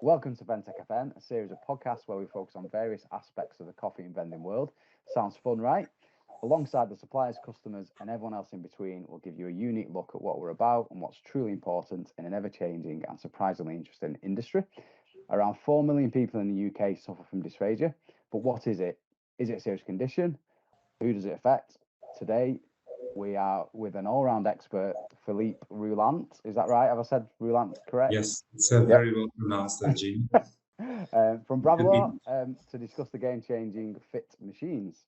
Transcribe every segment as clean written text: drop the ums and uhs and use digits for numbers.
Welcome to Ventec FM, a series of podcasts where we focus on various aspects of the coffee and vending world. Sounds fun, right? Alongside the suppliers, customers, and everyone else in between, we'll give you a unique look at what we're about and what's truly important in an ever-changing and surprisingly interesting industry. Around 4 million people in the UK suffer from dysphagia, but what is it? Is it a serious condition? Who does it affect? Today, we are with an all-round expert, Philippe Roulant. Is that right? Have I said Roulant correct? Yes, it's very well pronounced, Jimmy. From Bravilor to discuss the game-changing FiT machines.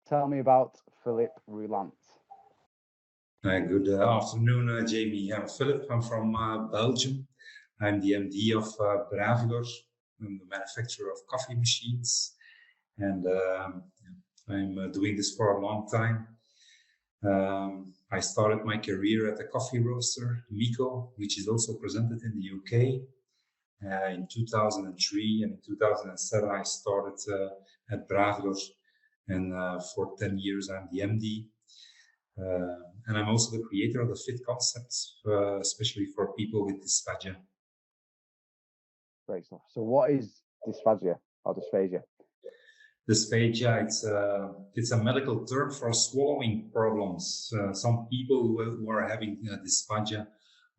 Tell me about Philippe Roulant. Good afternoon, Jamie. I'm Philip. I'm from Belgium. I'm the MD of Bravilor. I'm the manufacturer of coffee machines. And I'm doing this for a long time. I started my career at a coffee roaster, Mico, which is also presented in the UK. In 2003 and in 2007, I started at Bravilor, and for 10 years, I'm the MD. And I'm also the creator of the FiT concepts, especially for people with dysphagia. Great stuff. So what is dysphagia or dysphagia? Dysphagia, it's a medical term for swallowing problems. Some people who are having dysphagia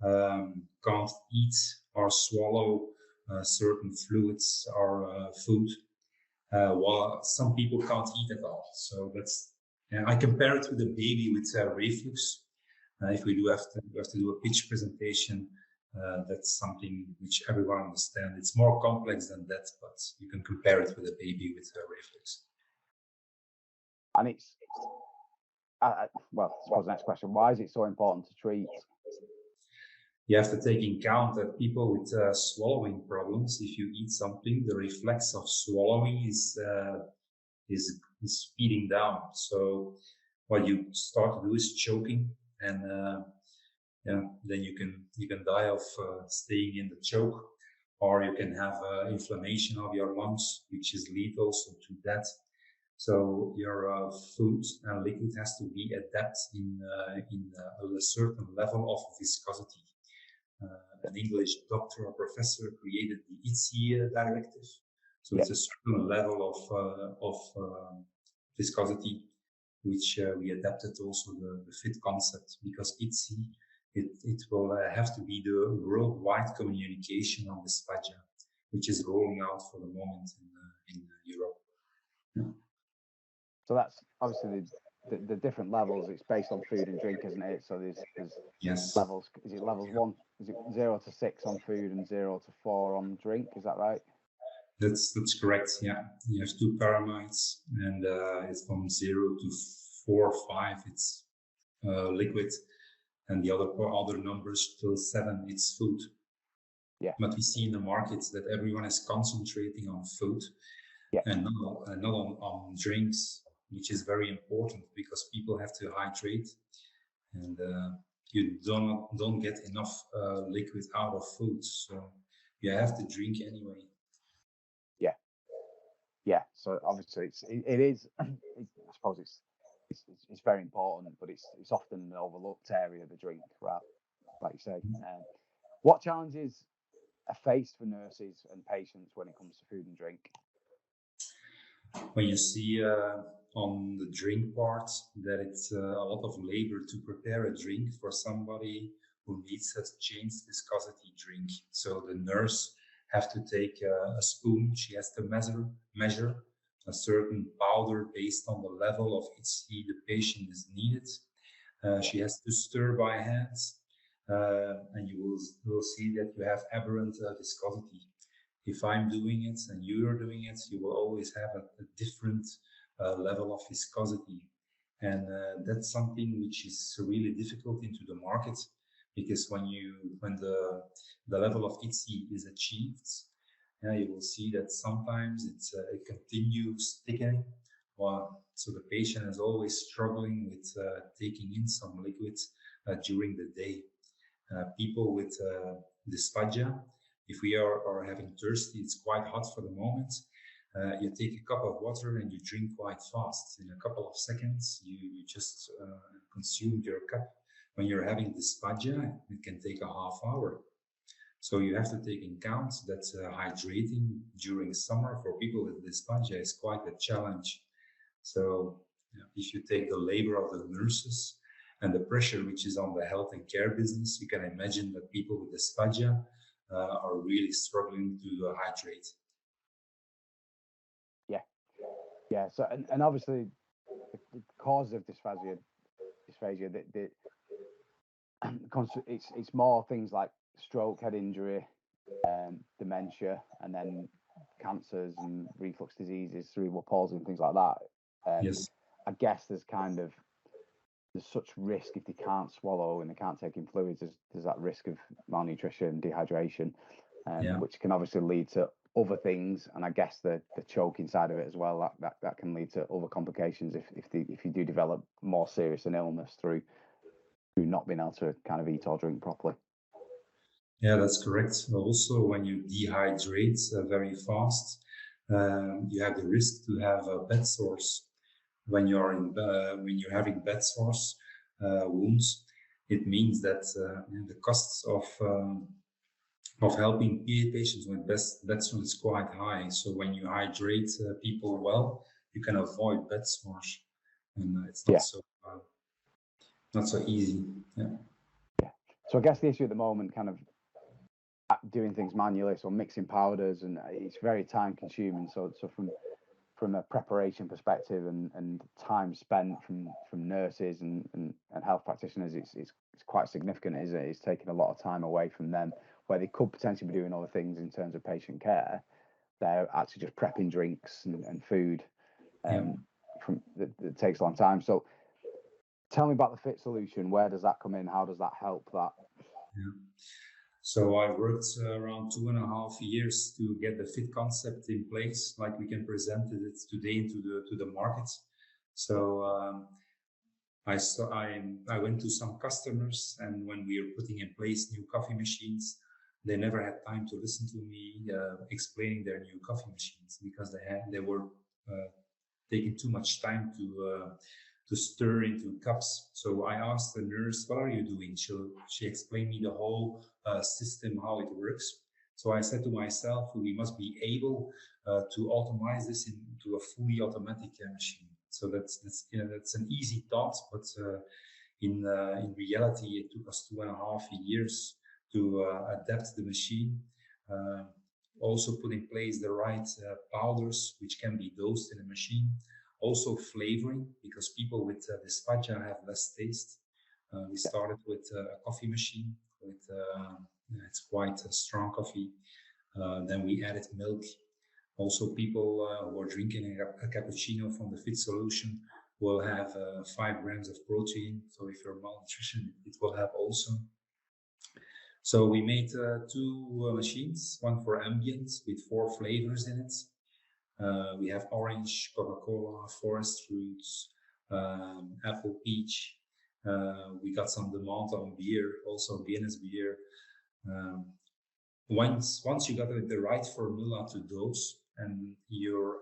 can't eat or swallow certain fluids or food, while some people can't eat at all. So I compare it with a baby with reflux. If we have to do a pitch presentation, that's something which everyone understands. It's more complex than that, but you can compare it with a baby with reflux. And it's well, I suppose the next question: why is it so important to treat? You have to take in account that people with swallowing problems, if you eat something, the reflex of swallowing is speeding down. So what you start to do is choking, and then you can die of staying in the choke, or you can have inflammation of your lungs, which is lead also to that. So your food and liquid has to be adapted in a certain level of viscosity. An English doctor or professor created the IDDSI directive. So it's a certain level of viscosity, which we adapted also the FiT concept, because IDDSI, it will have to be the worldwide communication on dysphagia, which is rolling out for the moment in Europe. Yeah. So that's obviously the different levels. It's based on food and drink, isn't it? So there's yes. levels. Is it levels 1? Is it 0 to 6 on food and 0 to 4 on drink? Is that right? That's correct. Yeah, you have 2 pyramids, and it's from 0 to 4 or 5. It's liquid, and the other numbers till 7. It's food. Yeah. But we see in the markets that everyone is concentrating on food, and not on drinks, which is very important because people have to hydrate, and you don't get enough liquid out of food, so you have to drink anyway. Yeah. So obviously it is. I suppose it's very important, but it's often an overlooked area of the drink, right? Like you say. What challenges are faced for nurses and patients when it comes to food and drink? When you see on the drink part that it's a lot of labor to prepare a drink for somebody who needs a changed viscosity drink. So the nurse have to take a spoon. She has to measure a certain powder based on the level of IDDSI the patient is needed. She has to stir by hands, and you will see that you have aberrant viscosity. If I'm doing it and you're doing it, you will always have a different level of viscosity. And that's something which is really difficult into the market, because when the level of IDDSI is achieved, you will see that sometimes it continues thickening. So the patient is always struggling with taking in some liquid during the day. People with dysphagia, if we are having thirsty, it's quite hot for the moment. You take a cup of water and you drink quite fast. In a couple of seconds, you just consumed your cup. When you're having dysphagia, it can take a half hour. So you have to take in account that hydrating during summer for people with dysphagia is quite a challenge. So if you take the labor of the nurses and the pressure which is on the health and care business, you can imagine that people with dysphagia are really struggling to hydrate. Yeah. So, and obviously, the cause of dysphagia, it's more things like stroke, head injury, dementia, and then cancers and reflux diseases, cerebral palsy, and things like that. Yes. I guess there's such risk if they can't swallow and they can't take in fluids. There's that risk of malnutrition, dehydration, which can obviously lead to other things. And I guess the choking side of it as well, that can lead to other complications if you do develop more serious an illness through not being able to kind of eat or drink properly. Yeah, that's correct. Also, when you dehydrate very fast, you have the risk to have bed sores. When you're having bed sores, wounds, it means that the costs of helping patients with bed sores is quite high. So when you hydrate people well, you can avoid bed sores, and it's not so easy. Yeah. So I guess the issue at the moment, kind of doing things manually, so mixing powders, and it's very time consuming. So from a preparation perspective and time spent from nurses and health practitioners, it's quite significant, isn't it? It's taking a lot of time away from them where they could potentially be doing other things in terms of patient care. They're actually just prepping drinks and food. That takes a long time. So tell me about the FiT solution. Where does that come in? How does that help that? Yeah. So I worked around 2.5 years to get the FiT concept in place, like we can present it today to the market. So I went to some customers, and when we were putting in place new coffee machines, they never had time to listen to me explaining their new coffee machines because they were taking too much time to stir into cups. So I asked the nurse, "What are you doing?" She explained me the whole system, how it works. So I said to myself, we must be able to automate this into a fully automatic machine. So that's an easy thought, but in reality, it took us 2.5 years to adapt the machine. Also put in place the right powders, which can be dosed in a machine. Also flavoring, because people with dysphagia have less taste. We started with a coffee machine. It's quite a strong coffee. Then we added milk. Also, people who are drinking a cappuccino from the FiT solution will have 5 grams of protein. So if you're malnutrition, it will have also. So we made 2 machines, one for ambient with 4 flavors in it. We have orange, Coca-Cola, forest fruits, apple, peach. We got some demand on beer, also Guinness beer. Once you got the right formula to dose and your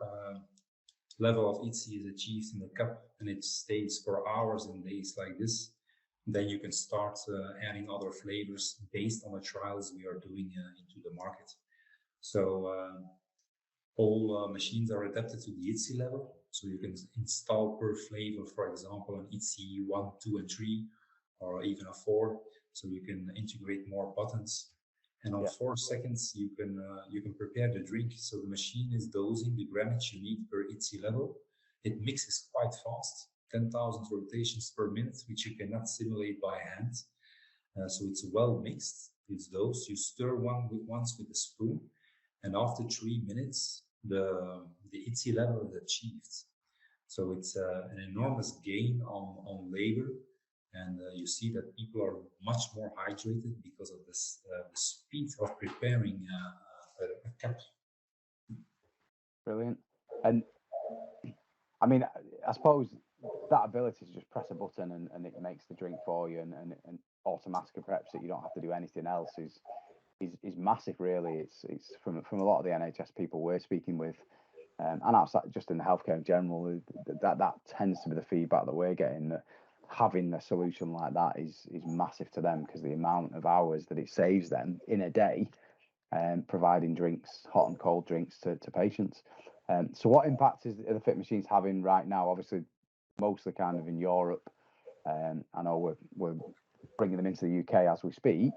level of IDDSI is achieved in the cup and it stays for hours and days like this, then you can start adding other flavors based on the trials we are doing into the market. So all machines are adapted to the IDDSI level. So you can install per flavor, for example, an IDDSI 1, 2, and 3, or even a 4. So you can integrate more buttons. And on 4 seconds, you can prepare the drink. So the machine is dosing the grammage you need per IDDSI level. It mixes quite fast, 10,000 rotations per minute, which you cannot simulate by hand. So it's well mixed. It's dosed. You stir once with a spoon, and after 3 minutes, the IDDSI level is achieved. So it's an enormous gain on labor. And you see that people are much more hydrated because of this, the speed of preparing a cup. Brilliant. And I mean, I suppose that ability to just press a button and it makes the drink for you and automatically perhaps that you don't have to do anything else is massive, really. It's from a lot of the NHS people we're speaking with, and outside just in the healthcare in general, that tends to be the feedback that we're getting. That having a solution like that is massive to them, because the amount of hours that it saves them in a day, providing drinks, hot and cold drinks to patients. So what impact is the FiT machines having right now? Obviously, mostly kind of in Europe. I know we're bringing them into the UK as we speak,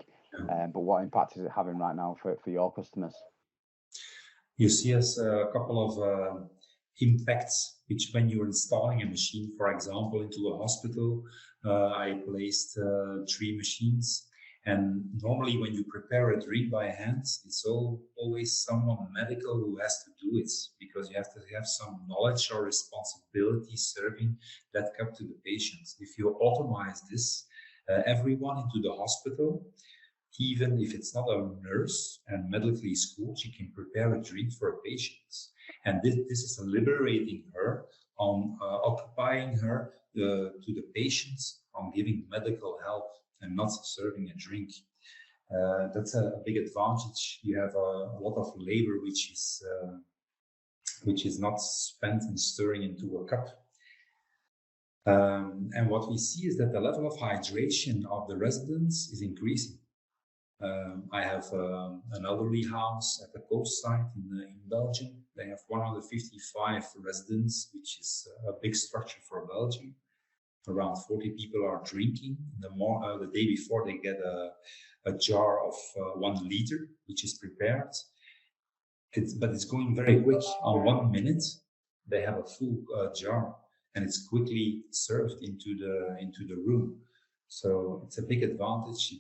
but what impact is it having right now for your customers? You see us a couple of impacts, which when you're installing a machine, for example, into a hospital, I placed 3 machines. And normally when you prepare a drink by hand, it's always someone medical who has to do it, because you have to have some knowledge or responsibility serving that cup to the patients. If you automate this, everyone into the hospital, even if it's not a nurse and medically schooled, she can prepare a drink for a patient. And this is liberating her on occupying her to the patients, on giving medical help and not serving a drink. That's a big advantage. You have a lot of labor which is not spent in stirring into a cup. And what we see is that the level of hydration of the residents is increasing. I have an elderly house at the coastside in Belgium. They have 155 residents, which is a big structure for Belgium. Around 40 people are drinking. The day before, they get a jar of 1 liter, which is prepared. But it's going very quick. On 1 minute, they have a full jar, and it's quickly served into the room. So it's a big advantage.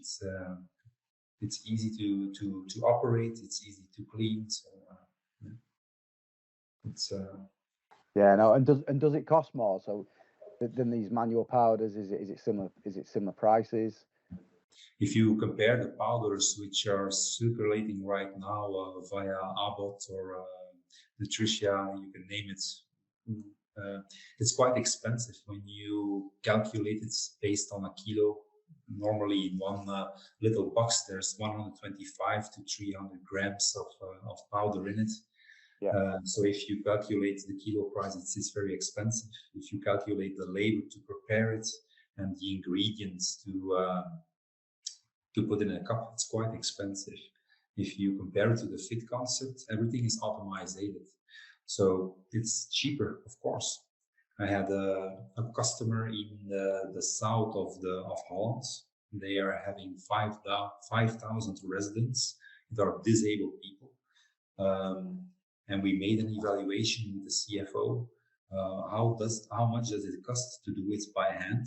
It's easy to operate. It's easy to clean. So it's yeah, no. And does it cost more so than these manual powders? Is it similar? Is it similar prices? If you compare the powders which are circulating right now via Abbott or Nutricia, you can name it. It's quite expensive when you calculate it based on a kilo. Normally in one little box there's 125 to 300 grams of powder in it. Yeah. So if you calculate the kilo price, it's very expensive. If you calculate the labor to prepare it and the ingredients to put in a cup, it's quite expensive. If you compare it to the FiT concept, everything is automated, so it's cheaper, of course. I had a customer in the south of Holland. They are having 5,000 residents that are disabled people. And we made an evaluation with the CFO. How much does it cost to do it by hand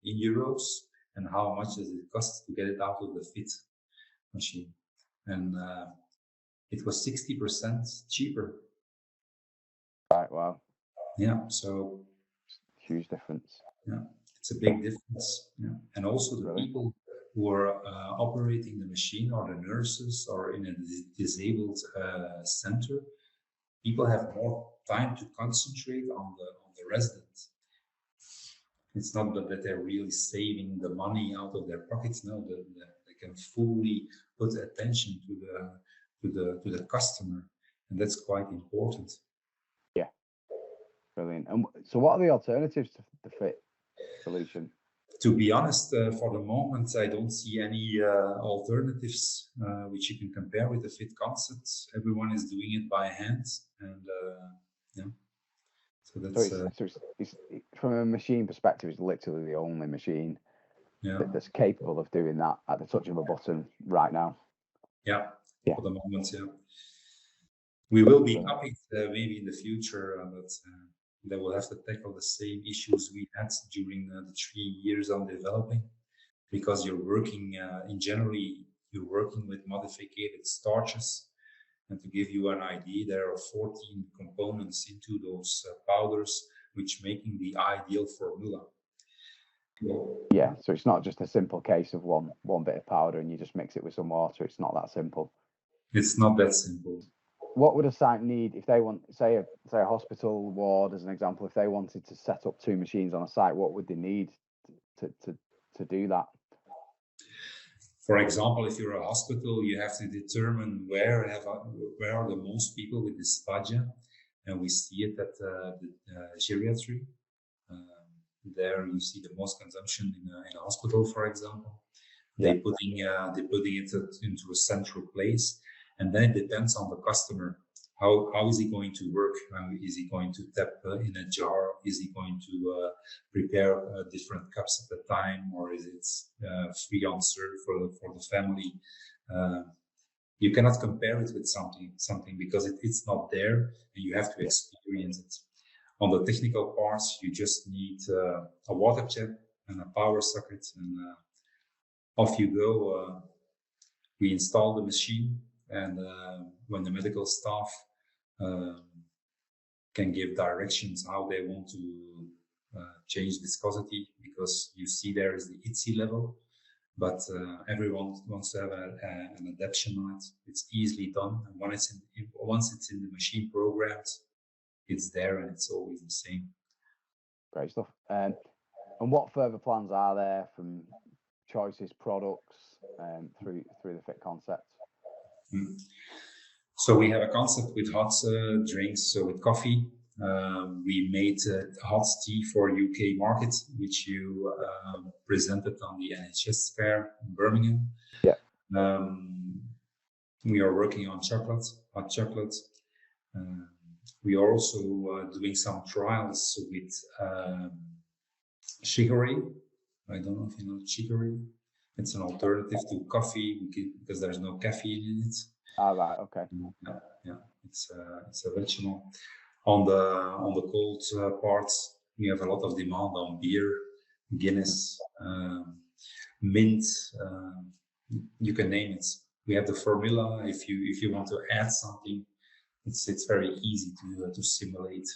in euros? And how much does it cost to get it out of the FiT machine? And it was 60% cheaper. Right, wow. Yeah, so huge difference. Yeah, it's a big difference. Yeah, and also the people who are operating the machine, or the nurses, or in a disabled center, people have more time to concentrate on the resident. It's not that they're really saving the money out of their pockets. No, they can fully put attention to the customer, and that's quite important. Yeah, brilliant. And so, what are the alternatives to the FiT solution? To be honest, for the moment, I don't see any alternatives which you can compare with the FiT concept. Everyone is doing it by hand, and yeah. So that's it's from a machine perspective, it's literally the only machine that's capable of doing that at the touch of a button right now. Yeah. For the moment, yeah. We will be copied maybe in the future, but they will have to tackle the same issues we had during the 3 years on developing, because you're working you're working with modified starches. And to give you an idea, there are 14 components into those powders, which making the ideal formula. Yeah, so it's not just a simple case of one bit of powder and you just mix it with some water. It's not that simple. It's not that simple. What would a site need if they want, say a hospital ward as an example, if they wanted to set up 2 machines on a site, what would they need to do that? For example, if you're a hospital, you have to determine where are the most people with dysphagia, and we see it at the geriatry. There you see the most consumption in a hospital, for example. Yeah. They're putting it into a central place, and then it depends on the customer. How is he going to work? Is he going to tap in a jar? Is he going to prepare different cups at a time, or is it free on serve for the family? You cannot compare it with something because it's not there, and you have to experience it. On the technical parts, you just need a water jet and a power socket, and off you go. We install the machine, and when the medical staff can give directions how they want to change viscosity, because you see there is the IDDSI level, but everyone wants to have an adaptation on it. It's easily done, and once it's in the machine programmed, it's there and it's always the same. Great stuff. And what further plans are there from choices, products, through the FiT concept? So we have a concept with hot drinks, so with coffee. We made hot tea for UK market, which you presented on the NHS fair in Birmingham. Yeah. We are working on chocolate, hot chocolate. We are also doing some trials with chicory. I don't know if you know chicory. It's an alternative to coffee because there's no caffeine in it. Ah, right. Okay. Yeah. It's a vegetable. On the cold parts, we have a lot of demand on beer, Guinness, mint. You can name it. We have the formula. If you want to add something, it's very easy to simulate.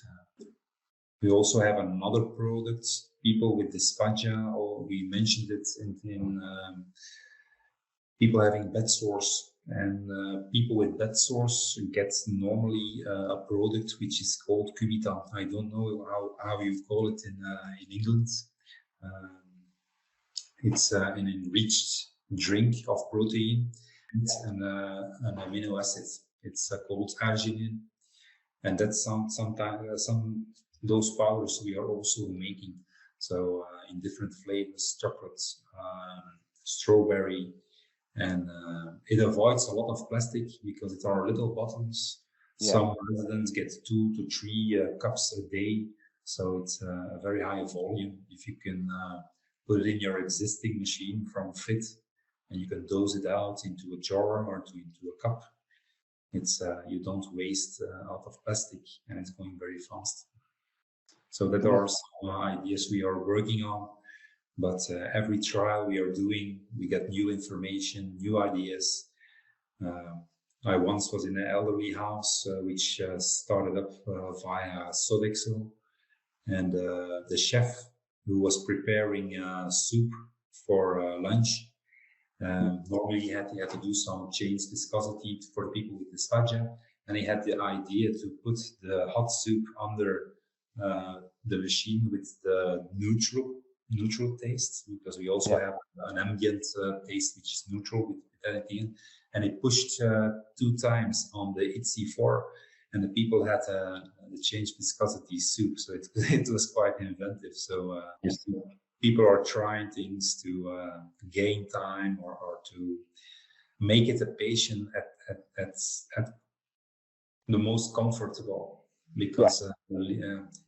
We also have another product. People with dysphagia, or we mentioned it in people having bed sores. And people with bed sores get normally a product which is called Cubita. I don't know how you call it in England. It's an enriched drink of protein and an amino acid. It's called arginine, and that's sometimes those powders we are also making. So in different flavors, chocolate, strawberry. And it avoids a lot of plastic because it are little bottles. Yeah. Some residents get 2 to 3 cups a day, so it's a very high volume. If you can put it in your existing machine from FiT, and you can dose it out into a jar or into a cup, it's you don't waste a lot of plastic, and it's going very fast. So that are some ideas we are working on. But every trial we are doing, we get new information, new ideas. I once was in an elderly house which started up via Sodexo, and the chef who was preparing soup for lunch. Normally he had to do some change viscosity for people with dysphagia, and he had the idea to put the hot soup under the machine with the neutral taste, because we also have an ambient taste which is neutral with anything, and it pushed 2 times on the IDDSI-4, and the people had the change viscosity soup, so it was quite inventive. So people are trying things to gain time or to make it a patient at the most comfortable, because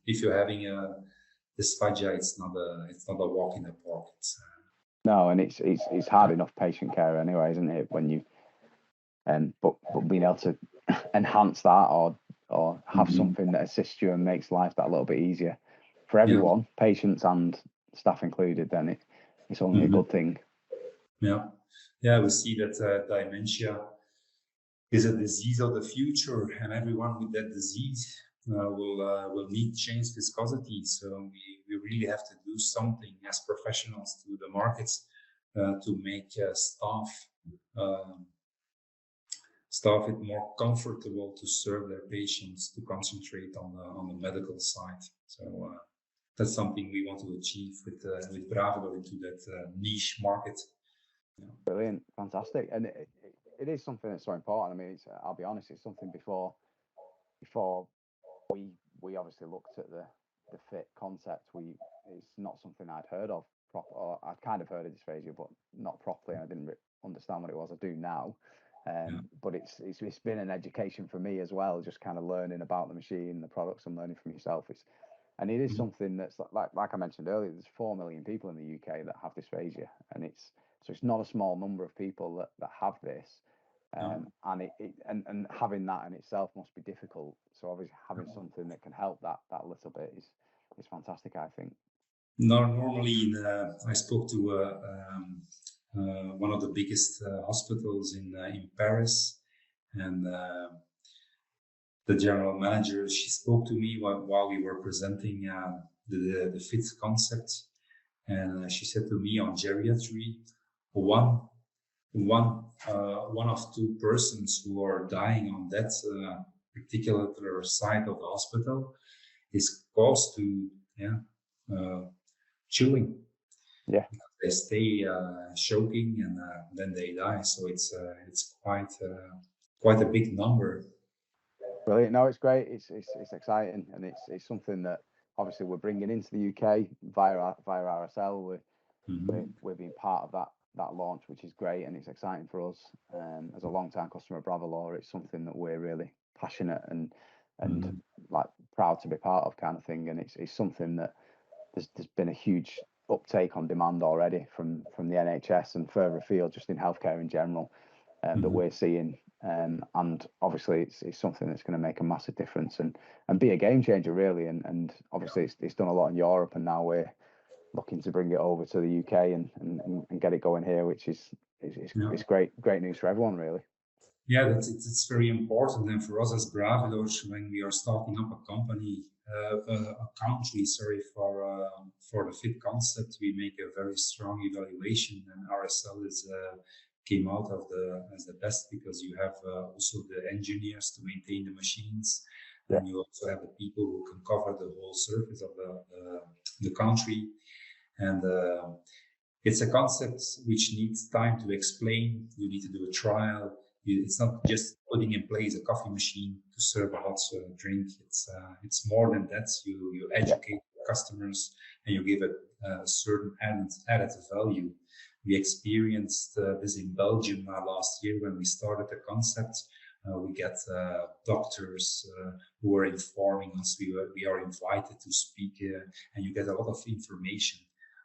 if you're having dysphagia, it's not a walk in the park. No, and it's hard enough patient care anyway, isn't it? When you but being able to enhance that or have something that assists you and makes life that little bit easier for everyone, patients and staff included, then it's only a good thing. Yeah, we see that dementia is a disease of the future, and everyone with that disease will need change viscosity. So we really have to do something as professionals to the markets to make staff it more comfortable to serve their patients, to concentrate on the medical side. So that's something we want to achieve with Bravilor into that niche market. Brilliant, fantastic, and it is something that's so important. I mean, I'll be honest, it's something before we obviously looked at the the FiT concept, it's not something I'd heard of or I'd kind of heard of dysphagia, but not properly. I didn't understand what it was. I do now. But it's been an education for me as well, just kind of learning about the machine, the products, and learning from yourself. And it is something that's like I mentioned earlier. There's 4 million people in the UK that have dysphagia, and it's not a small number of people that have this. And having that in itself must be difficult. So obviously having something that can help that little bit is fantastic, I think. Normally, I spoke to one of the biggest hospitals in Paris, and the general manager, she spoke to me while we were presenting the FiT concept, and she said to me, on geriatry, one of two persons who are dying on that particular side of the hospital is caused to chewing. Yeah, they stay choking and then they die. So it's quite a big number. Brilliant. No, it's great. It's exciting, and it's something that obviously we're bringing into the UK via RSL. We've been part of that launch, which is great, and it's exciting for us. As a long-time customer of Bravilor, it's something that we're really passionate and like proud to be part of, kind of thing. And it's something that there's been a huge uptake on demand already from the NHS and further afield, just in healthcare in general, that we're seeing. And obviously it's something that's going to make a massive difference and be a game changer, really. And obviously it's done a lot in Europe, and now we're looking to bring it over to the UK and get it going here, which is great news for everyone, really. Yeah, it's very important. And for us as Bravilor, when we are starting up a company, a country, for the FiT concept, we make a very strong evaluation, and RSL came out as the best, because you have also the engineers to maintain the machines, and you also have the people who can cover the whole surface of the country. And it's a concept which needs time to explain. You need to do a trial. It's not just putting in place a coffee machine to serve a hot drink. It's more than that. You educate customers, and you give a certain added value. We experienced this in Belgium last year when we started the concept. We get doctors who are informing us. We are invited to speak, and you get a lot of information.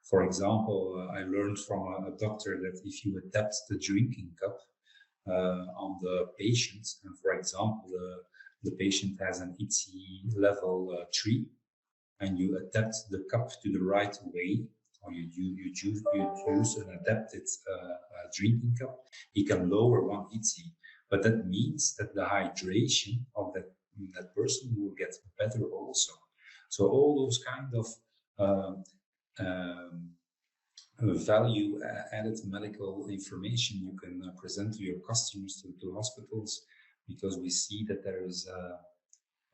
For example, I learned from a doctor that if you adapt the drinking cup on the patient, and for example, the patient has an IDDSI level 3, and you adapt the cup to the right way, or you use an adapted drinking cup, you can lower one IDDSI. But that means that the hydration of that person will get better also. So all those kind of value added medical information you can present to your customers, to hospitals, because we see that there is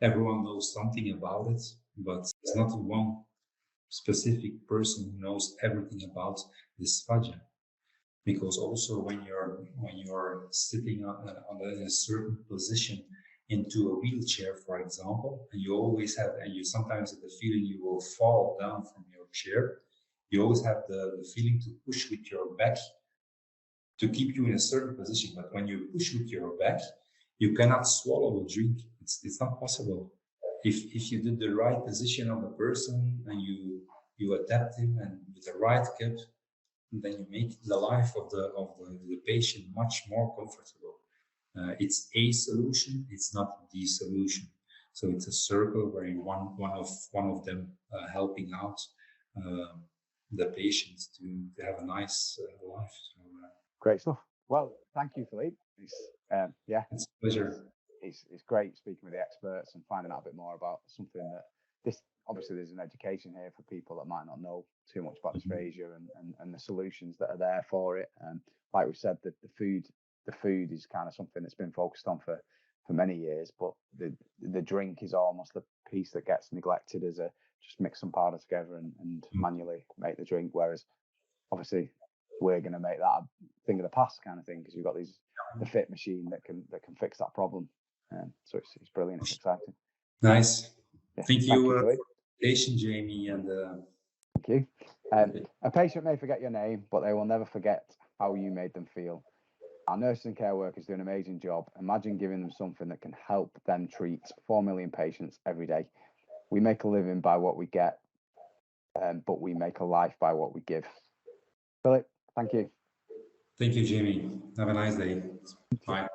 everyone knows something about it, but it's not one specific person who knows everything about dysphagia. Because also when you're sitting in a certain position into a wheelchair, for example, and you sometimes have the feeling you will fall down from your chair. You always have the feeling to push with your back to keep you in a certain position. But when you push with your back, you cannot swallow a drink. It's not possible. If you did the right position of the person and you adapt him and with the right cup, then you make the life of the patient much more comfortable. It's a solution. It's not the solution. So it's a circle where you want one of them helping out the patients to have a nice life. So, great stuff. Well, thank you, Philippe. It's a pleasure. It's great speaking with the experts and finding out a bit more about something that obviously there's an education here for people that might not know too much about dysphagia and the solutions that are there for it. And like we said, the food is kind of something that's been focused on for many years, but the drink is almost the piece that gets neglected as just mix some powder together and manually make the drink. Whereas obviously we're going to make that a thing of the past kind of thing, because you've got the FiT machine that can fix that problem. So it's brilliant. It's exciting. Nice. Yeah. Thank you Jamie, and Thank you. A patient may forget your name, but they will never forget how you made them feel. Our nurses and care workers do an amazing job. Imagine giving them something that can help them treat 4 million patients every day. We make a living by what we get, but we make a life by what we give. Philip, thank you. Thank you, Jamie. Have a nice day. Bye.